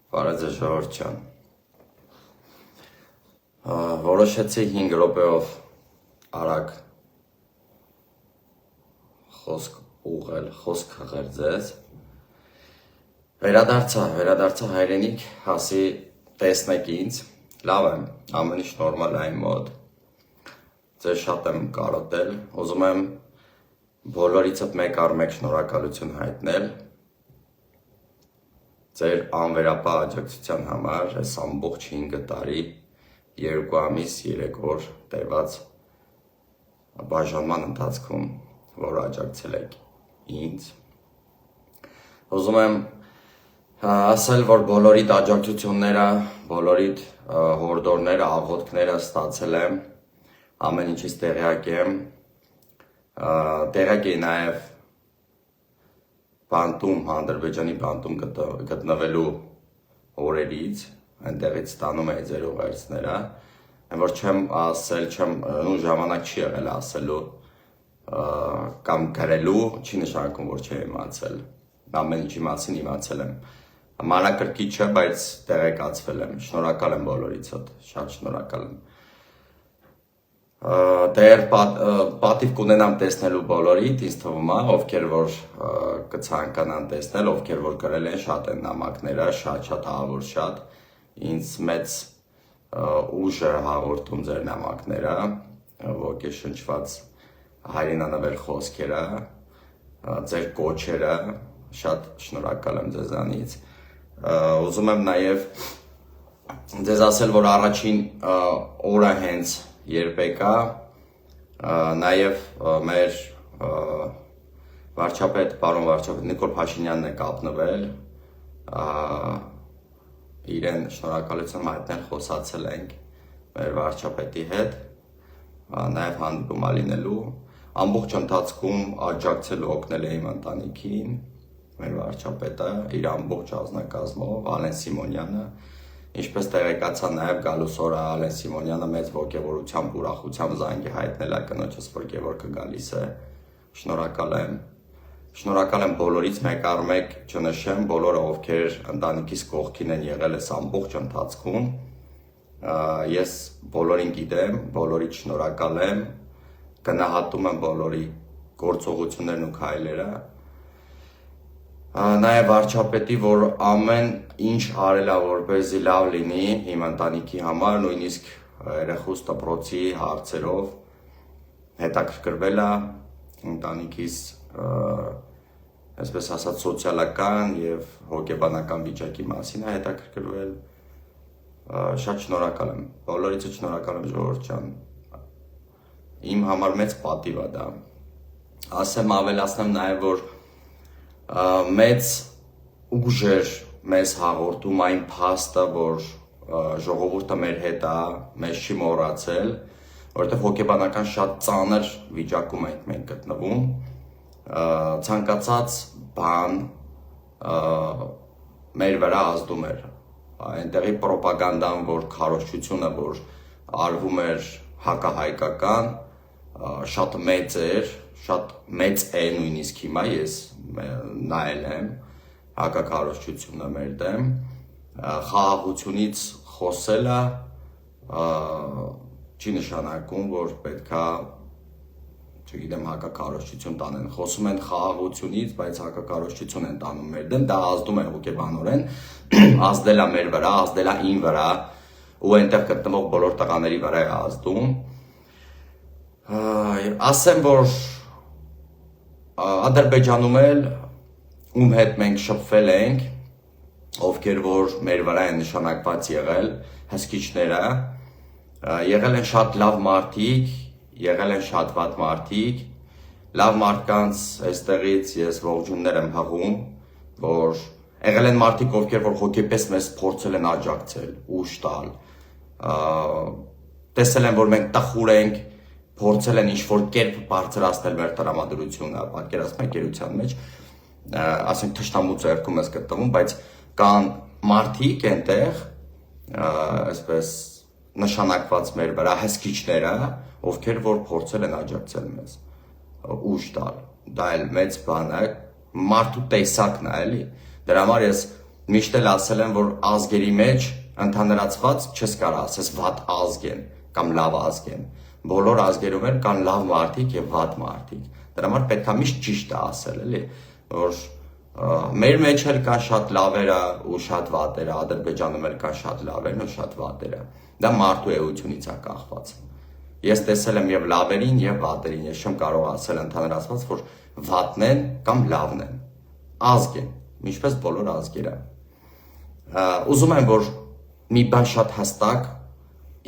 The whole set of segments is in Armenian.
Բարեձեզ ժողովուրդ ջան։ Որոշեցի 5 րոպեով արագ խոսք խղել ձեզ։ Վերադարձա հայրենիք, հասի տեսնեք ինձ, լավ եմ, ամեն ինչ նորմալ է իմ մոտ։ Ձեզ շատ եմ կարոտել, ուզում եմ բոլորիցդ մեկ առ մեկ շնորհակալություն հայտնել ձեր անվերապահ աջակցության համար այս ամբողջ 5 տարի 2 ամիս 3 օր տևած բաժանման ընթացքում, որ աջակցել եք ինձ։ Ուզում եմ ասել, որ բոլորիդ աջակցությունները, բոլորիդ հորդորները, աղոթքները ստացել եմ, ամեն ինչից տեղյակ եմ, տեղյակ էի նաև բանտում, Ադրբեջանի բանտում գտնվելու օրերից, այնտեղից ստանում էի ձեր ուղերձները, որ չեմ ասել, ժամանակ չի եղել ասելու կամ գրելու, չի նշանակում, որ չի իմացել, ամեն ինչի մասին իմացել եմ, մանրակրկիտ չէ, բայց տեղեկացվել եմ, շնորհակալ եմ բոլորիցդ, շատ շնորհակալ եմ։ Դեռ պատիվ կունենամ տեսնելու բոլորիդ, ինձ թվում է, ովքեր որ կցանկանան տեսնել, ովքեր որ գրել են, շատ են նամակները, շատ ահավոր շատ, ինձ մեծ ուժ է հաղորդում ձեր նամակները, ոգեշնչված հայրենանվեր խոսքերը, ձեր կոչերը, շատ շնորհակալ եմ ձեզանից, ուզում եմ նաև ձեզ ասել, որ առաջին օրը հենց երբեք է, նաև մեր պարոն վարչապետ Նիկոլ Փաշինյանն է կապնվել, իրեն շնորհակալություն հայտնել, խոսացել ենք մեր վարչապետի հետ, նաև հանդիպում լինելու, ամբողջ ընթացքում աջակցել ու օգնել է իմ ընտանիքին, մեր վարչապետը, իր ամբողջ անձնակազմով, Ալեն Սիմոնյանը, ինչպես տեղեկացա նաև գալուս օրը Ալեն Սիմոնյանը մեծ ոգևորությամբ, ուրախությամբ զանգի հայտնել է կնոջս, որ Գևորգը գալիս է, շնորհակալ եմ բոլորից մեկ առ մեկ չնշեմ, բոլորը ովքեր ընտանիքիս կողքին են եղել այս ամբողջ ընթացքում, ես բոլորին գիտեմ, բոլորից շնորհակալ եմ, գնահատում եմ բոլորի գործողություններն ու քայլերը, նաև վարչապետի, որ ամեն ինչ արել է, որպեսզի լավ լինի իմ ընտանիքի համար, նույնիսկ երեխուս դպրոցի հարցերով հետաքրքրվել է ընտանիքիս, այսպես ասած, սոցիալական և հոգեբանական վիճակի մասին է հետաքրքրվել, շատ շնորհակալ եմ, բոլորիցդ շնորհակալ եմ ժողովուրդ ջան, իմ համար մեծ պատիվ է դա, ավելացնեմ նաև, որ մեծ ուժ էր մեզ հաղորդում այն փաստը, որ ժողովուրդը մեր հետ է, մեզ չի մոռացել, որովհետև հոգեբանական շատ ծանր վիճակում ենք մենք գտնվում, ցանկացած բան մեր վրա ազդում էր, այնտեղի պրոպագանդան, որ քարոզչությունը, որ արվում էր հակահայկական, շատ մեծ էր, շատ մեծ է նույնիսկ հիմա ես նայել եմ հակաքարոզչությունը մեր դեմ, խաղաղությունից խոսելը չի նշանակում, որ պետքա, չգիտեմ, հակաքարոզչություն տանեն, խոսում են խաղաղությունից, բայց հակաքարոզչություն են տանում մեր դեմ, դա ազդում է հոգեբանորեն, ազդել է մեր վրա, ազդել է իմ վրա, ու այնտեղ գտնվող բոլոր տղաների վրա է ազդում, ասեմ, որ Ադրբեջանում էլ ում հետ մենք շփվել ենք, ովքեր որ մեր վրա են նշանակված եղել, հսկիչները, եղել են շատ լավ մարդիկ, եղել են շատ վատ մարդիկ, լավ մարդկանց այստեղից ես ողջուններ եմ հղում, որ եղել են մարդիկ, ովքեր որ հոգեպես մեզ փորձել են աջակցել, ուժ տալ, տեսել են, որ մենք տխուր ենք, փորձել են ինչ-որ կերպ բարձրացնել մեր տրամադրությունը, պատկերացնում եք գերության մեջ, ասենք թշնամու ձեռքում ես գտնվում, բայց կան մարդիկ այնտեղ, այսպես նշանակված մեր վրա հսկիչները, ովքեր որ փորձել են աջակցել մեզ, ուժ տալ, դա էլ մեծ բան է, մարդու տեսակն է, էլի, դրա համար ես Միշտ էլ ասել են, որ ազգերի մեջ ընդհանրացված չես կարող ասես վատ ազգ են կամ լավ ազգ են։ Բոլոր ազգերում էլ կան լավ մարդիկ եւ վատ մարդիկ։ Դրա համար պետք է միշտ ճիշտը ասել, էլի, որ մեր մեջ էլ կան շատ լավերը ու շատ վատերը, Ադրբեջանում էլ կան շատ լավերն ու շատ վատերը։ Դա մարդու էությունից է կախված։ Ես տեսել եմ եւ լավերին եւ վատերին, ես չեմ կարող ասել ընդհանրացված, որ վատն են կամ լավն են։ Ազգ են, ինչպես բոլոր ազգերը։ Ուզում եմ, որ մի բան շատ հստակ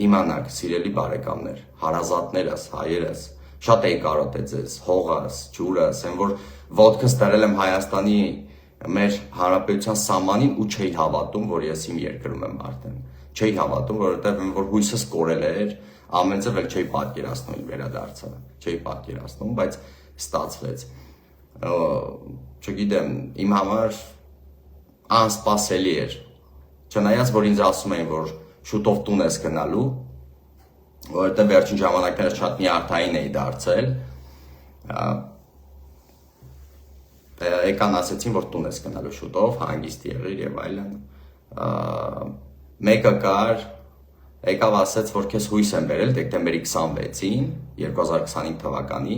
իմանաք, սիրելի բարեկամներ, հարազատներս, հայերս, շատ էի կարոտել ձեզ, հողս, ջուրս, այն որ ոտքս դրել եմ Հայաստանի մեր հանրապետության սահմանին ու չէի հավատում, որ ես իմ երկրում եմ արդեն։ Չէի հավատում, որովհետև որ հույսս կորել էր, ամեն ձև էլ չէի պատկերացնում իմ վերադարձը, չէի պատկերացնում, բայց ստացվեց։ Չգիտեմ, իմ համար անսպասելի էր։ Չնայած որ ինձ ասում էին, որ շուտով տուն ես գնալու, որովհետև վերջին ժամանակները շատ նյարդային էի դարձել, եկան ասեցին, որ տուն ես գնալու շուտով, հանգիստ եղիր եւ այլն։ Մեկը կար, եկավ ասեց, որ քեզ հույս եմ բերել դեկտեմբերի 26-ին 2025 թվականի,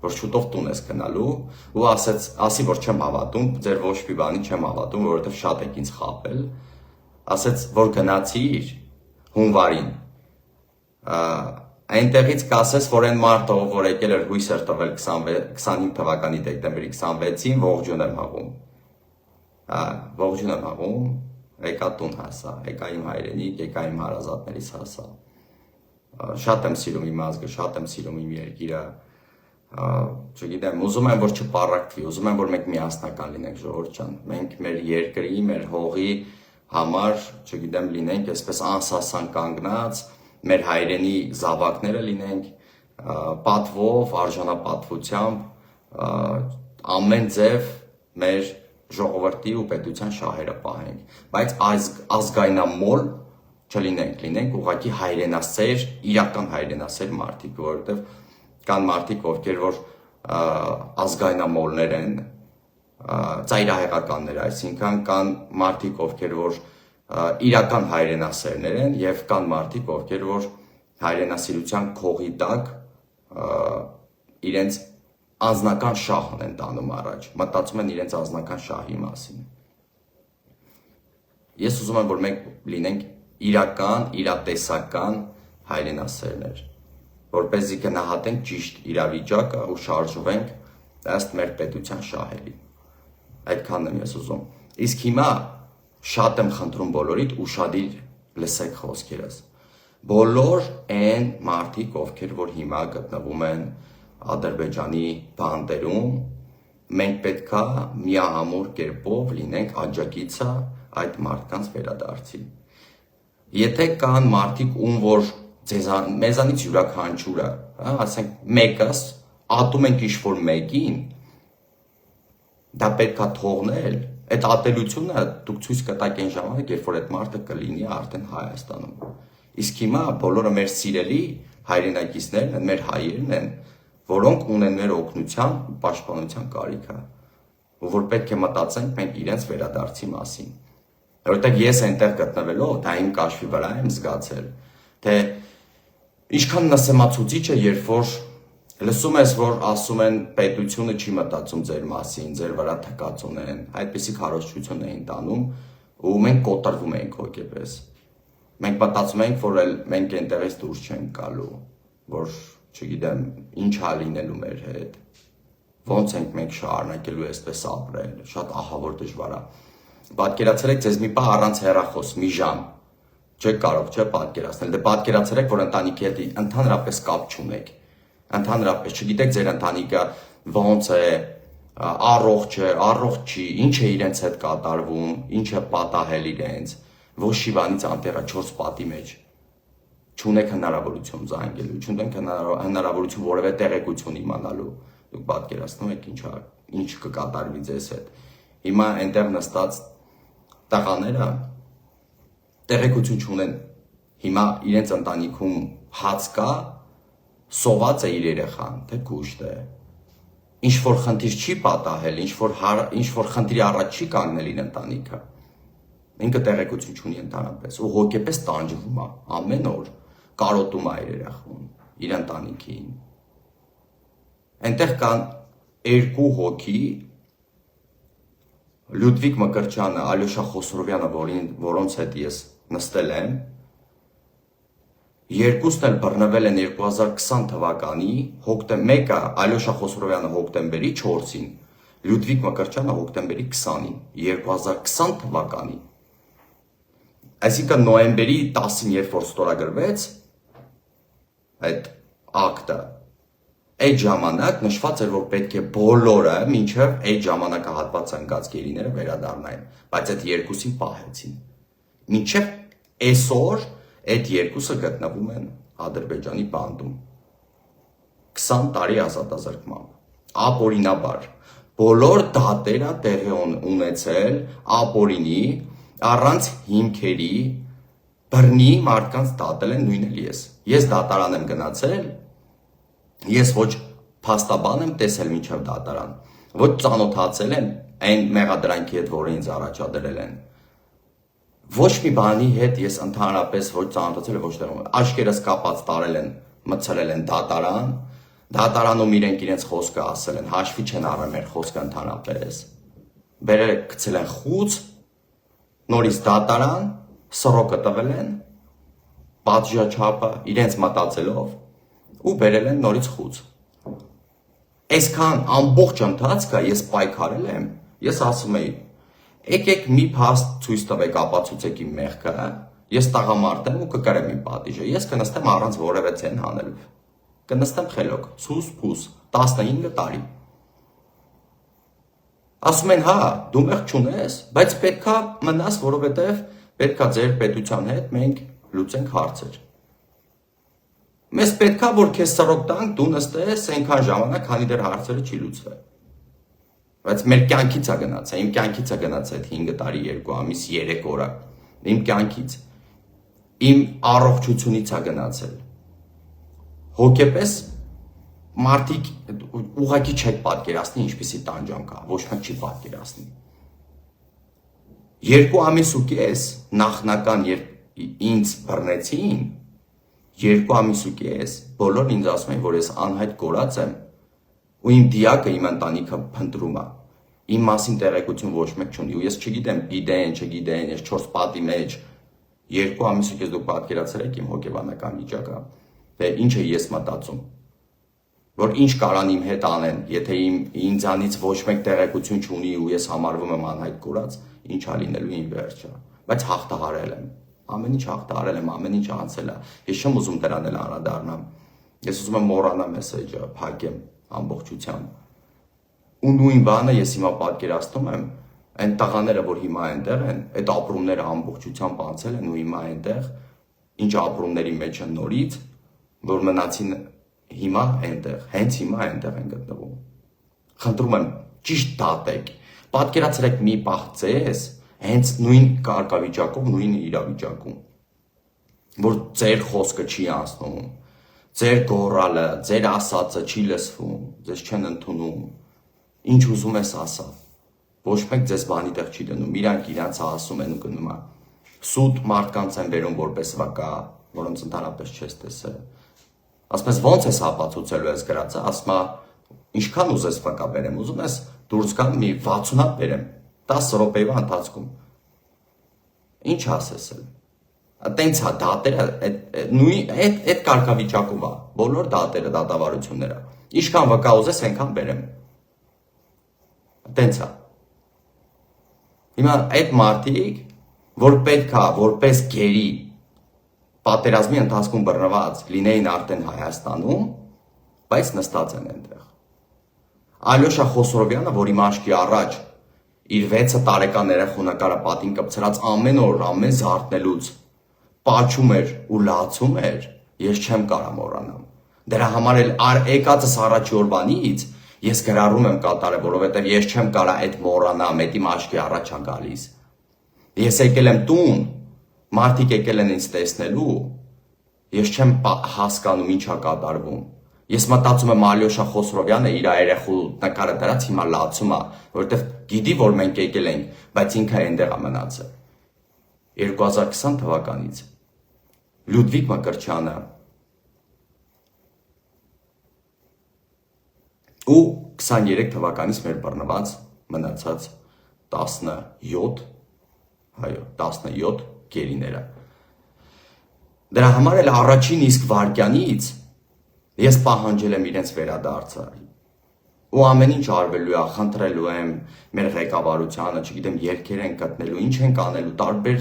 որ շուտով տուն ես գնալու ու ասի, որ չեմ հավատում, ձեր ոչ մի բանի չեմ հավատում, որովհետև շատ եք ինձ խաբել, ասեց, որ գնացիր հունվարին, այնտեղից կասես, որ այն մարդը, որ եկել էր հույս էր տվել 25 թվականի դեկտեմբերի 26-ին, ողջուն եմ հաղում, ողջուն եմ հաղում, եկա տուն հասա, եկա իմ հայրենիք, եկա իմ հարազատներից հասա, շատ եմ սիրում իմ ազգը, շատ եմ սիրում իմ երկիրը, չգիտեմ, ուզում եմ, որ չպառակտվի, ուզում եմ, որ մենք միասնական լինենք, ժողովուրդ ջան, մենք մեր երկրի, մեր հողի համար, չգիտեմ, լինենք այսպես անսասան կանգնած, մեր հայրենի զավակները լինենք, պատվով, արժանապատվությամբ, ամեն ձև մեր ժողովրդի ու պետության շահերը պահենք, բայց ազգայնամոլ չլինենք, լինենք ուղղակի հայրենասեր, իրական հայրենասեր մարդիկ, որովհետև կան մարդիկ, ովքեր որ ազգայնամոլներ են, ծայրահեղականներ, այսինքն կան մարդիկ, ովքեր որ իրական հայրենասերներ են եւ կան մարդիկ, ովքեր որ հայրենասիրության քողի տակ իրենց անձնական շահն են տանում առաջ, մտածում են իրենց անձնական շահի մասին։ Ես ուզում եմ, որ մենք լինենք իրական, իրատեսական հայրենասերներ, որպեսզի գնահատենք ճիշտ իրավիճակը ու շարժվենք ըստ մեր պետության շահերի։ Այդքանն եմ ես ուզում։ Իսկ հիմա շատ եմ խնդրում բոլորիդ ուշադիր լսեք խոսքերս։ Բոլոր այն մարդիկ, ովքեր որ հիմա գտնվում են Ադրբեջանի բանտերում, մենք պետքա միահամուռ կերպով լինենք աջակիցը այդ մարդկանց վերադարձի։ Եթե կան մարդիկ, ում որ մեզանից յուրաքանչյուրը, ասենք մեկս, ատում ենք ինչ-որ մեկին, դա պետքա թողնել, այդ ատելությունը դուք ցույց կտաք այն ժամանակ, երբ որ այդ մարդը կլինի արդեն Հայաստանում։ Իսկ հիմա բոլորը մեր սիրելի հայրենակիցներն են, մեր հայերն են, որոնք ունեն մեր օգնության ու պաշտպանության կարիքը, ու որ պետք է մտածենք մենք իրենց վերադարձի մասին։ Որովհետև ես այնտեղ գտնվելով, դա իմ կաշվի վրա եմ զգացել, թե ինչքան նսեմացուցիչ է, երբ որ լսում ես, որ ասում են պետությունը չի մտածում ձեր մասին, ձեր վրա թկած ունեն, այդպիսի քարոզչություն էին տանում ու մենք կոտրվում էինք հոգեպես։ Մենք մտածում էինք, որ մենք այնտեղից դուրս չենք գալու, որ չգիտեմ, ինչ է լինելու մեր հետ։ Ոնց ենք մենք շարունակելու այսպես ապրել, շատ ահավոր դժվար է։ Պատկերացրեք ձեզ մի պահ առանց հեռախոս, մի ժամ։ Չեք կարող, չէ՞ պատկերացնել։ Դե պատկերացրեք, որ ընտանիքի հետ ընդհանրապես կապ չունեք։ Ընդհանրապես չգիտեք ձեր ընտանիքը ոնց է, առողջ է, առողջ չի, ինչ է իրենց հետ կատարվում, ինչ է պատահել իրենց, ոչ շիվանից անտեղա 4 պատի մեջ։ Չունեք հնարավորություն զանգելու, չունեք հնարավորություն որևէ տեղեկություն իմանալու։ Դուք պատկերացնում եք ինչ կկատարվի ձեզ հետ։ Հիմա այնտեղ նստած տղաները տեղեկություն չունեն։ Հիմա իրենց ընտանիքում հաց կա, սոված է իր երեխան, թե կուշտ է։ Ինչ որ խնդիր չի պատահել, ինչ որ խնդրի առաջ չի կանգնել իր ընտանիքը։ ինքը տեղեկություն չունի ընդհանրապես ու հոգեպես տանջվում է ամեն օր, կարոտում է իր երախուն, իր ընտանիքին։ Այնտեղ կան երկու հոգի, Լյուդվիգ Մկրտչյանը, Ալյոշա Խոսրովյանը, որոնց հետ ես նստել եմ, երկուսն էլ բռնվել են 2020 թվականի, մեկը Ալյոշա Խոսրովյանը հոկտեմբերի 4-ին, Լյուդվիգ Մկրտչյանը հոկտեմբերի 20-ին, 2020 թվականի։ Այսինքն նոյեմբերի 10-ին, երբ որ ստորագրվեց այդ ակտը, այդ ժամանակ նշված էր, որ պետք է բոլորը մինչև այդ ժամանակահատվածը ընկած գերիները վերադառնային, բայց այդ երկուսին պահեցին։ Մինչև այսօր այդ երկուսը գտնվում են Ադրբեջանի բանդում։ 20 տարի ազատազրկմամբ, ապօրինաբար, բոլոր դատերը տեղի ունեցել ապօրինի, առանց հիմքերի, բռնի մարդկանց դատել են նույն էլ ես։ Ես դատարան եմ գնացել, ես ոչ փաստաբան եմ տեսել մինչև դատարան, ոչ ծանոթացել եմ այն մեղադրանքի հետ, որը ինձ առաջադրել են։ Ոչ մի բանի հետ ես ընդհանրապես ոչ ծանոթացել եմ, ոչ տեղում։ Աչքերս կապած տարել են, մցրել են դատարան, դատարանում իրենց խոսքը ասել են, հաշվի չեն առել մեր խոսքը ընդհանրապես։ Բերել գցել են խուց, նորից դատարան, սռոկը տվել են, պատժաչափը իրենց մտածելով ու բերել են նորից խուց։ Այսքան ամբողջ ընթացքը ես պայքարել եմ, ես ասում էի, եկեք մի փաստ ցույց տվեք, ապացուցեք իմ մեղքը, ես տղամարդ եմ ու կկրեմ իմ պատիժը, ես կնստեմ առանց որևէ ցեն հանելու, կնստեմ խելոք, սուս փուս, 15 տարի։ Ասում են, հա, դու մեղք չունես, բայց պետքա մնաս, որովհետև պետքա ձեր պետության հետ մենք լուծենք հարցեր։ Մեզ պետքա, որ քեզ սռոկ տանք, դու նստես այնքան ժամանակ, քանի դեռ հարցերը չի լուծվել։ Բայց մեր կյանքից է գնացել, իմ կյանքից է գնացել այդ 5 տարի, 2 ամիս, 3 օրը, իմ կյանքից, իմ առողջությունից է գնացել։ Հոգեպես մարդիկ ուղղակի չեք պատկերացնի, ինչպիսի տանջանք կա, ոչ մեկ չի պատկերացնի։ 2 ամիս ու կես նախնական, երբ ինձ բռնեցին, 2 ամիս ու կես, բոլորն ինձ ասում են, որ ես անհայտ կորած եմ ու իմ դիակը իմ ընտանիքը փնտրում է։ Իմ մասին տեղեկություն ոչ մեկ չունի ու ես չգիտեմ, չգիտեն, ես 4 պատի մեջ 2 ամիս ու կես դուք պատկերացրել եք իմ հոգեբանական վիճակը, թե ինչ է ես մտածում, որ ինչ կարան իմ հետ անեն, եթե ինձանից ոչ մեկ տեղեկություն չունի ու ես համարվում եմ անհայտ կորած, ինչ է լինելու իմ վերջը, բայց հաղթահարել եմ։ Ամեն ինչ հաղթահարել եմ, ամեն ինչ անցել է։ Ես չեմ ուզում դրան էլ անդրադառնամ։ Ես ուզում եմ մոռանալ մեսեջը, փակեմ ամբողջությամբ։ Ու նույն բանը ես հիմա պատկերացնում եմ, այն տղաները, որ հիմա այնտեղ են, այդ ապրումները ամբողջությամբ անցել են ու հիմա այնտեղ, ինչ ապրումների մեջ են նորից, որ մնացին հիմա այնտեղ, հենց հիմա այնտեղ են գտնվում։ Խնդրում եմ, ճիշտ դատեք։ Պատկերացրեք մի պահ ձեզ հենց նույն կարգավիճակով, նույն իրավիճակում, որ ձեր խոսքը չի անցնում, ձեր գոռալը, ձեր ասածը չի լսվում, ձեզ չեն ընդունում, ինչ ուզում ես ասա, ոչ մեկ ձեզ բանի տեղ չի դնում, իրանք իրանց ասում են ու գնում են, սուտ մարդկանց են բերում որպես վկա, որոնց ընդհանրապես չես տեսել, ասում ես ոնց ես ապացուցելու ես գրածը, ասում է ինչքան ուզես վկա բերեմ, ուզում ես դուրս գամ մի 60 հատ բերեմ, 10 րոպեվա ընթացքում։ Ինչ ասես էլ։ Տենց է դատերը, այդ կարգավիճակում է, բոլոր դատերը, դատավարությունները։ Ինչքան վկա ուզես, այնքան բերեմ։ Տենց է։ Հիմա այդ մարդիկ, որ պետք է, որպես գերի, պատերազմի ընթացքում բռնված լինեին արդեն Հայաստանում, բայց նստած են այնտեղ։ Ալյոշա Խոսրովյանը, որ իմ աչքի առաջ իր 6 տարեկան երեխունակարը պատին կպցրած ամեն օր, ամեն զարթնելուց պաչում էր ու լացում էր, ես չեմ կարա մոռանամ։ Դրա համար էլ եկածս առաջի օրվանից ես գրառում եմ կատարել, որովհետև ես չեմ կարա այդ մոռանամ, այդ իմ աչքի առաջ է գալիս։ Ես եկել եմ տուն, մարդիկ եկել են ինձ տեսնելու, ես չեմ հասկանում ինչ է կատարվում։ Ես մտածում եմ Ալյոշա Խոսրովյանը իր երեխու նկարը դրած հիմա լացում է, որովհետև գիտի, որ մենք եկել ենք, բայց ինքը այնտեղ է մնացել։ 2020 թվականից Լյուդվիգ Մկրտչյանը ու 23 թվականից մեր բռնված մնացած 17 գերիները։ Դրա համար էլ առաջին իսկ վայրկյանից ես պահանջել եմ իրենց վերադարձը ու ամեն ինչ արվելու է, խնդրելու եմ մեր ղեկավարությանը, չգիտեմ, երգեր են գտնելու, ինչ են անելու, տարբեր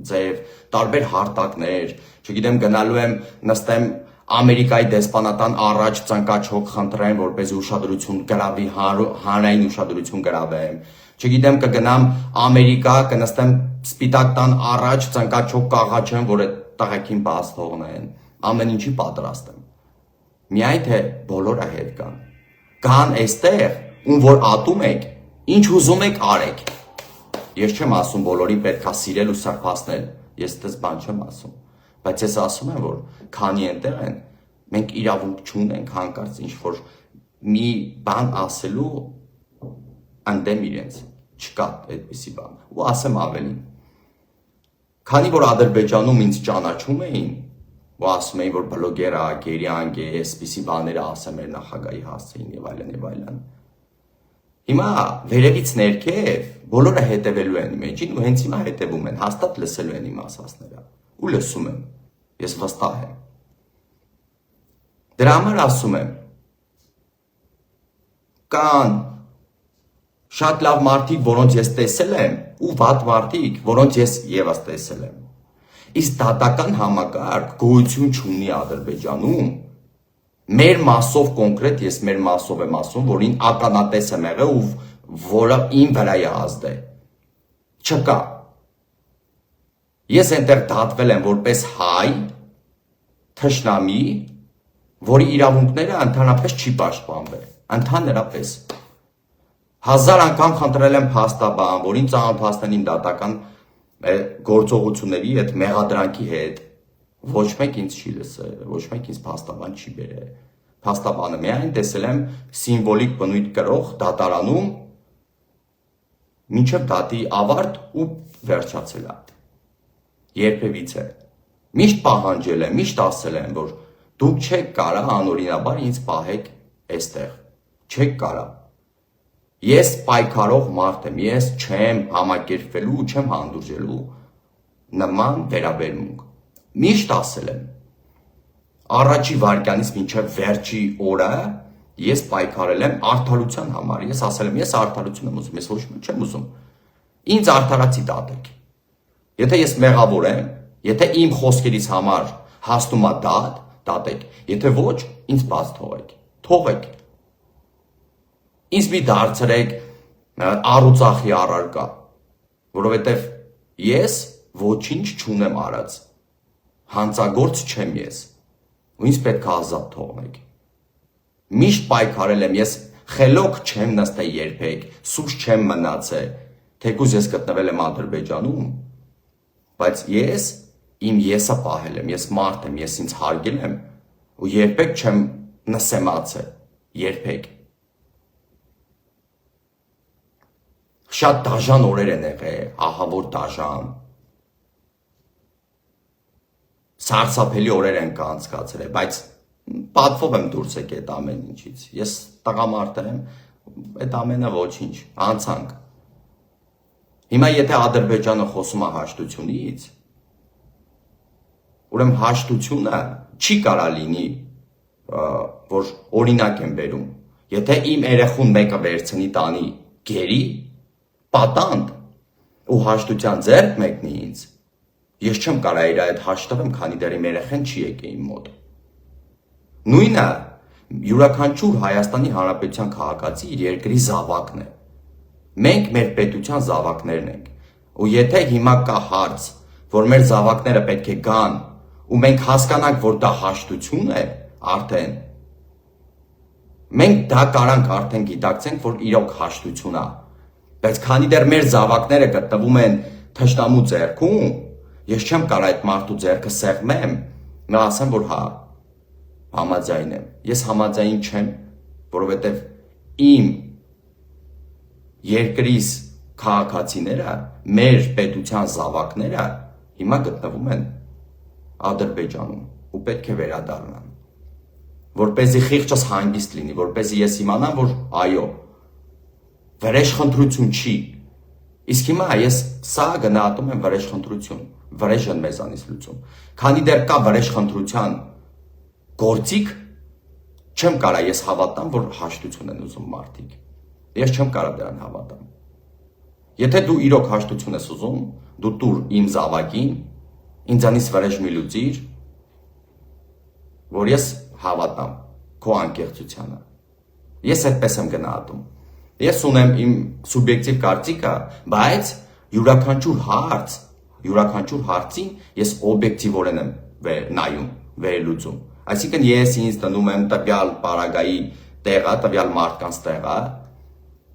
ձև, տարբեր հարթակներ, չգիտեմ, գնալու եմ նստեմ Ամերիկայի դեսպանատան առաջ ծնկաչոք խնդրեմ, որպեսզի ուշադրություն գրավի, հանրային ուշադրություն գրավեմ, չգիտեմ, կգնամ Ամերիկա, կնստեմ սպիտակ տան առաջ ծնկաչոք կաղաչեմ, որ այդ տղեկին բաց թողնեն, ամեն ինչի պատրաստ եմ։ Միայն թե բոլորը հետ կան։ Կան այստեղ, ում որ ատում եք, ինչ ուզում եք արեք։ Ես չեմ ասում բոլորին պետք է սիրել ու սրբացնել, ես դες բան չեմ ասում, բայց ես ասում եմ, որ քանի այնտեղ են, մենք իրավունք չունենք հանկարծ ինչ-որ մի բան ասելու ընդդեմ իրենց, չկա այդպիսի բան, ու ասեմ ավելին։ Քանի որ Ադրբեջանում ինձ ճանաչում էին, ու ասում էին, որ բլոգեր է, գերյանք է, այսպիսի բաները ասեմ մեր նախագահի հասցեին եւ այլն։ Հիմա վերևից ներքև բոլորը հետևելու են իմ էջին ու հենց հիմա հետևում են, հաստատ լսելու են իմ ասածները ու լսում են, ես վստահ եմ։ Դրա համար ասում եմ, կան շատ լավ մարդիկ, որոնց ես տեսել եմ, ու վատ մարդիկ, որոնց ես ևս տեսել եմ։ Իսկ դատական համակարգ գոյություն չունի Ադրբեջանում, մեր մասով կոնկրետ, ես մեր մասով եմ ասում, որին ականատես եմ եղել ու որը իմ վրա է ազդել։ Չկա։ Ես այնտեղ դատվել եմ որպես հայ, թշնամի, որի իրավունքները ընդհանրապես չի պաշտպանվել, ընդհանրապես։ 1000 անգամ խնդրել եմ փաստաբան, որին ծանոթացնեն իմ դատական գործողությունների հետ, մեղադրանքի հետ, ոչ մեկ ինձ չի լսել, ոչ մեկ ինձ փաստաբան չի բերել։ Փաստաբանը միայն տեսել եմ սիմվոլիկ բնույթ կրող դատարանում մինչև դատի ավարտ ու վերջացել է։ Երբևիցե։ Միշտ պահանջել եմ, միշտ ասել եմ, որ դուք չեք կարա անօրինաբար ինձ պահեք այստեղ։ Չեք կարա։ Ես պայքարող մարդ եմ, ես չեմ համակերպվելու ու չեմ հանդուրժելու նման վերաբերմունք։ Միշտ ասել եմ, առաջի վայրկյանից մինչև վերջի օրը ես պայքարել եմ արդարության համար, ես ասել եմ, ես արդարություն եմ ուզում, ես ոչ մի չեմ ուզում, ինձ արդարացի դատեք, եթե ես մեղավոր եմ, եթե իմ խոսքերից համար հասնում է դատեք, եթե ոչ, ինձ բաց թողեք, ինձ մի դարձրեք առուծախի առարկա, որովհետև ես ոչինչ չունեմ արած, հանցագործ չեմ ես, ու ինձ պետք է ազատ թողնեք։ Միշտ պայքարել եմ, ես խելոք չեմ նստել երբեք, սուս չեմ մնացել, թեկուզ ես գտնվել եմ Ադրբեջանում, բայց ես իմ եսը պահել եմ, ես մարդ եմ, ես ինձ հարգել եմ, ու երբեք չեմ նսեմացել, երբեք։ Շատ դաժան օրեր են եղել, ահա որ դաժան։ Սարսափելի օրեր են կանցկացրել, բայց պատվով եմ դուրս եկել այդ ամեն ինչից։ Ես տղամարդ եմ, այդ ամենը ոչինչ, անցանք։ Հիմա եթե Ադրբեջանը խոսում է հաշտությունից, ուրեմն հաշտությունը չի կարա լինի, որ օրինակ եմ բերում։ Եթե իմ երեխուն մեկը վերցնի տանի գերի, պատանդ ու հաշտության ձեռք մեկնի ինձ, ես չեմ կարա իր այդ հաշտվեմ, քանի դեռ իմ երեխեն չի եկել իմ մոտ։ Նույնը յուրաքանչյուր Հայաստանի Հանրապետության քաղաքացի իր երկրի զավակն է։ Մենք մեր պետության զավակներն ենք։ Ու եթե հիմա կա հարց, որ մեր զավակները պետք է գան, ու մենք հասկանանք, որ դա հաշտություն է, արդեն մենք դա կարանք արդեն գիտակցենք, որ իրոք հաշտություն է։ Բայց քանի դեռ մեր զավակները գտնվում են թշնամու ձեռքում, ես չեմ կարող այդ մարդու ձեռքը սեղմեմ, նա ասեմ, որ հա, համաձայն եմ։ Ես համաձայն չեմ, որովհետև իմ երկրիս քաղաքացիները, մեր պետության զավակները հիմա գտնվում են Ադրբեջանում ու պետք է վերադառնան, որպեսզի խիղճս հանգիստ լինի, որպեսզի ես իմանամ, որ այո, վրեժխնդրություն չի, իսկ հիմա ես սա գնահատում եմ վրեժխնդրություն, վրեժ են մեզանից լուծում, քանի դեռ կա վրեժխնդրության գործիք, չեմ կարա ես հավատամ, որ հաշտություն են ուզում մարդիկ, ես չեմ կարա դրան հավատամ, եթե դու իրոք հաշտություն ես ուզում, դու տուր իմ զավակին, ինձանից վրեժ մի լուծիր, որ ես հավատամ քո անկեղծությանը, ես այդպես եմ գնահատում, ես ունեմ իմ սուբյեկտիվ կարծիքը, բայց յուրաքանչյուր հարցին ես օբյեկտիվորեն եմ նայում, վերլուծում, այսինքն ես ինձ դնում եմ տվյալ պարագայի տեղը, տվյալ մարդկանց տեղը,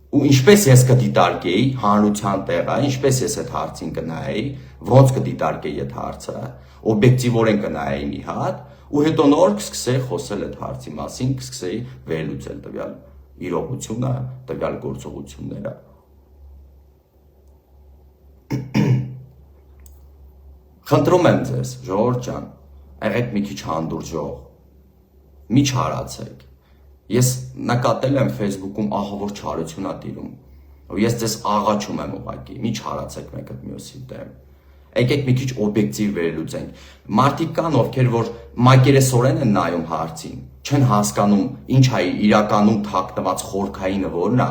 ու ինչպես ես կդիտարկեի հանրության տեղը, ինչպես ես այդ հարցին կնայեի, ոնց կդիտարկեի այդ հարցը, օբյեկտիվորեն կնայեի մի հատ, ու հետո նոր կսկսեի խոսել այդ հարցի մասին, կսկսեի վերլուծել տվյալ իրողությունը, տվյալ գործողությունները։ Խնդրում եմ ձեզ, ժողովուրդ ջան, եղեք մի քիչ հանդուրժող, մի չարացեք։ Ես նկատել եմ Facebook-ում ահավոր չարություն ա տիրում, ու ես ձեզ աղաչում եմ ուղղակի, մի չարացեք մեկը մյուսի դեմ։ Եկեք մի քիչ օբյեկտիվ վերլուծենք։ Մարդիկ կան, ովքեր որ մակերեսորեն են նայում հարցին, չեն հասկանում ինչ է իրականում թաքնված խորքայինը որն է։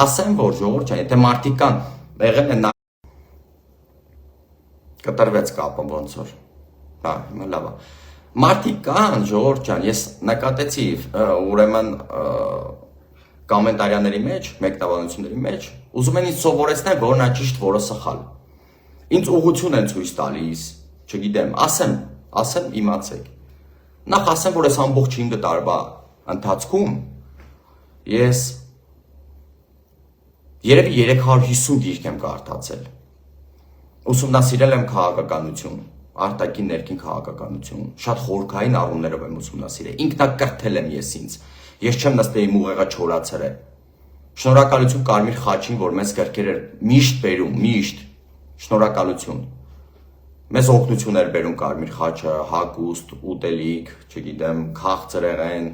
Ասեմ, որ ժողովուրդ ջան, եթե մարդիկ կան, եղել են կտրվեց կապը ոնց որ։ Հա, հիմա լավ է։ Մարդիկ կան, ժողովուրդ ջան, ես նկատեցի, ուրեմն կոմենտարիաների մեջ, մեկնաբանությունների մեջ, ուզում են ինձ սովորեցնել, որն է ճիշտ, որը սխալ։ Ինձ ուղղություն են ցույց տալիս, չգիտեմ, ասեմ իմացեք։ Նախ ասեմ, որ այս ամբողջ 5 տարվա ընթացքում ես երևի 350 գիրք եմ կարդացել։ Ուսումնասիրել եմ քաղաքականություն, արտաքին ներքին քաղաքականություն, շատ խորքային առումներով եմ ուսումնասիրել, ինքնակրթել եմ ես ինձ, ես չեմ նստել իմ ուղեղը չորացրել։ Շնորհակալություն Կարմիր խաչին, որ մեզ գրքեր էր միշտ բերում, միշտ, շնորհակալություն։ Մեզ օգնություն էր բերում Կարմիր խաչը, հագուստ, ուտելիք, չգիտեմ, քաղցրեղեն,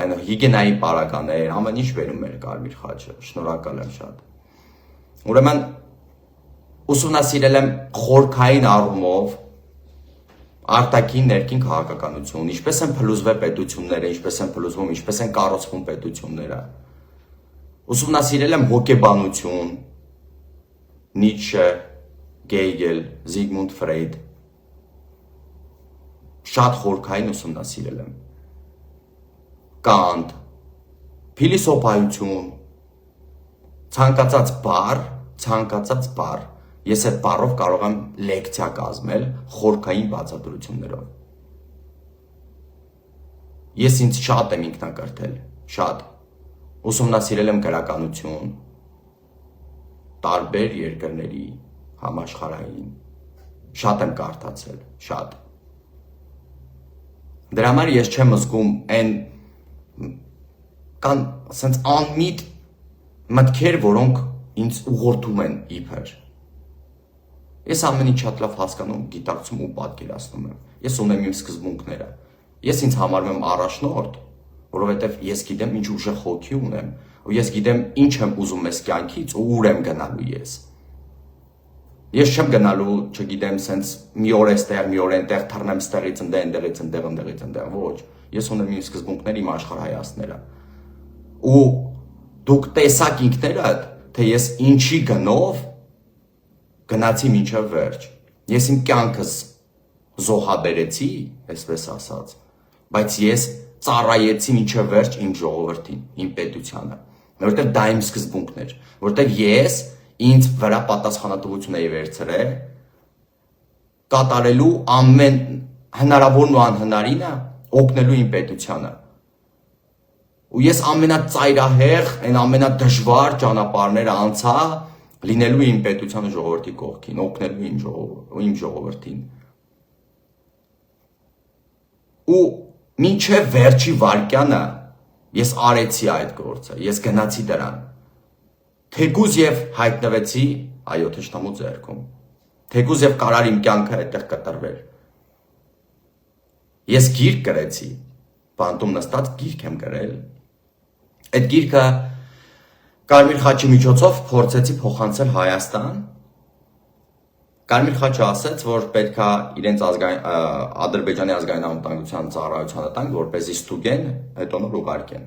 այն հիգիենայի պարագաներ, ամեն ինչ բերում էր Կարմիր խաչը, շնորհակալ եմ շատ։ Ուրեմն ուսումնասիրել եմ խորքային առումով արտաքին ներքին քաղաքականություն, ինչպես են փլուզվել պետությունները, ինչպես են փլուզվում, ինչպես են կառուցվում պետությունները։ Ուսումնասիրել եմ հոգեբանություն, Նիցշե, Գեյգել, Զիգմունդ Ֆրեյդ, շատ խորքային ուսումնասիրել եմ, Կանտ, փիլիսոփայություն, ցանկացած բառ, ես այդ բառով կարող եմ լեկցիա կազմել խորքային բացատրություններով։ Ես ինձ շատ եմ ինքնակրթել, շատ, ուսումնասիրել եմ գրականություն, տարբեր երկրների, համաշխարհային, շատ եմ կարդացել, շատ։ Դրա համար ես չեմ զգում այն կան ասենց անմիտ մտքեր, որոնք ինձ ուղղորդում են իբր։ Ես ամեն ինչ շատ լավ հասկանում, գիտակցում ու պատկերացնում եմ։ Ես ունեմ իմ սկզբունքները։ Ես ինձ համարում եմ առաջնորդ, որովհետև ես գիտեմ ինչ ուժեղ հոգի ունեմ, ու ես գիտեմ ինչ եմ ուզում ես կյանքից ու ուր եմ գնալու ես։ Ես չեմ գնալու, չգիտեմ, սենց մի օր էստեղ, մի օր այնտեղ թռնեմ ստեղից ընդեղ, ոչ։ Ես ունեմ իմ սկզբունքները, իմ աշխարհայացները։ Ու դուք տեսաք ինքներդ, թե ես ինչի գնով գնացի մինչև վերջ։ Ես իմ կյանքս զոհաբերեցի, այսպես ասած, բայց ես ծառայեցի մինչև վերջ իմ ժողովրդին, իմ պետությանը, որովհետև դա իմ սկզբունքն էր, որովհետև ես ինձ վրա պատասխանատվություն էի վերցրել կատարելու ամեն հնարավորն ու անհնարինը օգնելու իմ պետությանը։ Ու ես ամենածայրահեղ, այն ամենադժվար ճանապարհները անցա լինելու իմ պետության ժողովրդի կողքին, օգնելու իմ ժողովրդին։ Ու մինչև վերջի վարկյանը ես արեցի այդ գործը, ես գնացի դրան։ Թեկուզ եւ հայտնվեցի, այո, թշնամու ձեռքում։ Թեկուզ եւ կարար իմ կյանքը այդտեղ կտրվեր։ Ես գիրք գրեցի, բանտում նստած գիրք եմ գրել։ Այդ գիրքը Կարմիր խաչի միջոցով փորձեցի փոխանցել Հայաստան։ Կարմիր խաչը ասաց, որ պետքա իրենց Ադրբեջանի ազգային անվտանգության ծառայությանը տանք, որպեսզի ստուգեն, հետո նոր ուղարկեն,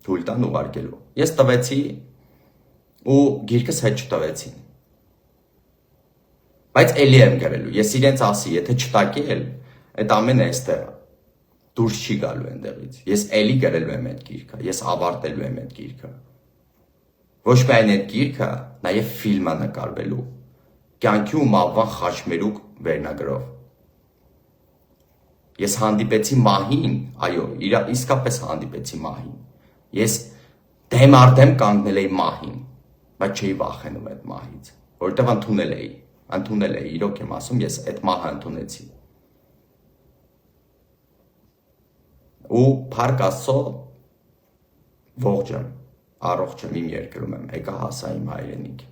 թույլ տան ուղարկելու։ Ես տվեցի ու գիրքս հետ չտվեցին։ Բայց էլի եմ գրելու, ես իրենց ասի, եթե չտակի էլ, այդ ամենը էստեղ դուրս չի գալու այնտեղից։ Ես էլի գրելու եմ այդ գիրքը, ես ավարտելու եմ այդ գիրքը։ Ոչ միայն այդ գիրքը, նաև ֆիլմը նկարվելու։ Կյանքի ու մահվան խաչմերուկ վերնագրով։ Ես հանդիպեցի մահին, այո, իսկապես հանդիպեցի մահին։ Ես դեմ առ դեմ կանգնել էի մահին, բայց չէի վախենում այդ մահից, որովհետև ընդունել էի, իրոք եմ ասում, ես այդ մահը ընդունեցի։ Ու փառք Աստծո ողջ եմ, առողջ եմ, իմ երկրում եմ, եկա հասա իմ հայրենիք։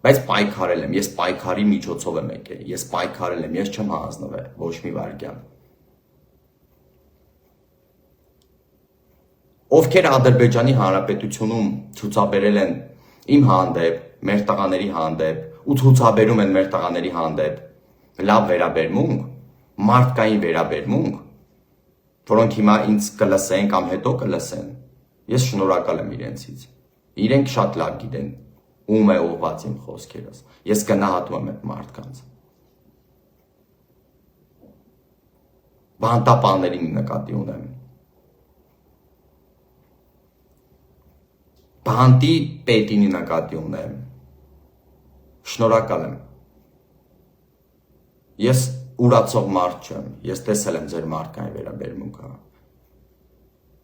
Բայց պայքարել եմ, ես պայքարի միջոցով եմ եկել, ես պայքարել եմ, ես չեմ հանձնվել, ոչ մի վայրկյան։ Ովքեր Ադրբեջանի Հանրապետությունում ցուցաբերել են իմ հանդեպ, մեր տղաների հանդեպ, ու ցուցաբերում են մեր տղաների հանդեպ լավ վերաբերմունք, մարդկային վերաբերմունք, որոնք հիմա ինձ կլսեն կամ հետո կլսեն, ես շնորհակալ եմ իրենցից։ Իրենք շատ լավ գիտեն ում է ուղղված իմ խոսքերս։ Ես գնահատում եմ այդ մարդկանց։ Բանտապաններին նկատի ունեմ։ Բանտի պետին նկատի ունեմ։ Շնորհակալ եմ։ Ես ուրացող մարդ չեմ, ես տեսել եմ ձեր մարդկային վերաբերմունքը։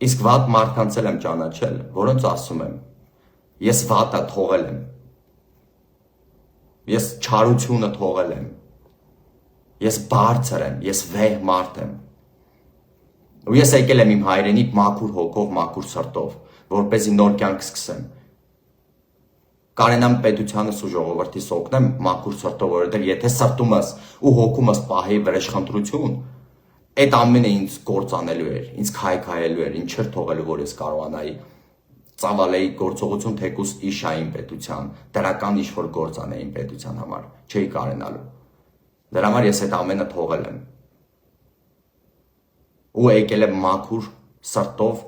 Իսկ վատ մարդկանց եմ ճանաչել, որոնց ասում եմ, ես վատը թողել եմ։ Ես չարությունը թողել եմ։ Ես բարձր եմ, ես վեհ մարդ եմ։ Ու ես եկել եմ իմ հայրենիք մաքուր հոգով, մաքուր սրտով, որպեսզի նոր կյանք սկսեմ։ Կարենամ պետությանս ու ժողովրդիս օգնեմ մաքուր սրտով, որովհետև եթե սրտումս ու հոգումս պահեի վրեժխնդրություն, այդ ամենը ինձ կործանելու էր, ինձ քայքայելու էր, ինձ չէր թողելու, որ ես կարողանայի ծավալեի գործողություն թեկուզ իշային պետության, դրական ինչ-որ գործ անեին պետության համար, չէի կարենալու։ Դրա համար ես այդ ամենը թողել եմ։ Ու եկել եմ մաքուր սրտով,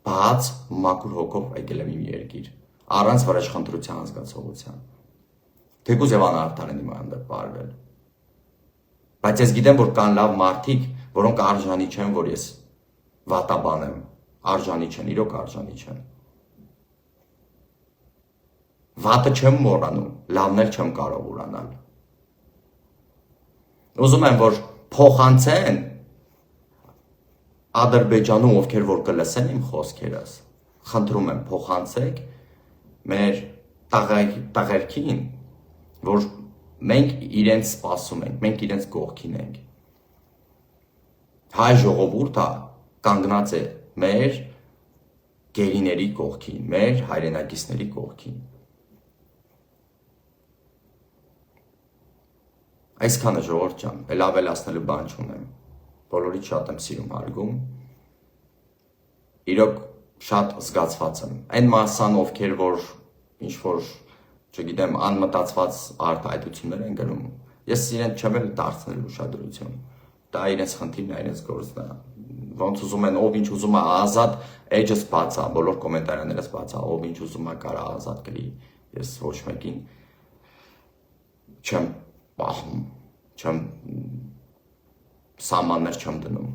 բաց, մաքուր հոգով եկել եմ իմ երկիր, առանց վրեժխնդրության զգացողության։ Թեկուզ եւ անարդար են իմ հանդեպ վարվել։ Բայց ես գիտեմ, որ կան լավ մարդիկ, որոնք արժանի չեն, որ ես վատաբան եմ, արժանի չեն, իրոք արժանի չեն։ Վատը չեմ մոռանում, լավն էլ չեմ կարող ուրանալ։ Ուզում եմ, որ փոխանցեն Ադրբեջանում, ովքեր որ կլսեն իմ խոսքերս, խնդրում եմ փոխանցեք մեր տղերքին, որ մենք իրենց սպասում ենք, մենք իրենց կողքին ենք։ Հայ ժողովուրդը կանգնած է մեր գերիների կողքին, մեր հայրենակիցների կողքին։ Այսքանը ժողովուրդ ջան, էլ ավելացնելու բան չունեմ։ Բոլորից շատ եմ սիրում հարգում։ Իրոք շատ զգացված եմ։ Այն մասան, ովքեր որ ինչ-որ, չգիտեմ, անմտածված արտահայտություններ են գրում, ես իրենց չեմ էլ դարձնել ուշադրություն։ Դա իրենց խնդիրն է, իրենց գործն է։ Ոնց ուզում են, ով ինչ ուզում է ազատ, էջս բացա, բոլոր կոմենտարիաներս բացա, ով ինչ ուզում է կարա ազատ գրի։ Ես ոչ մեկին չեմ պահում, չեմ սահմաններ չեմ դնում։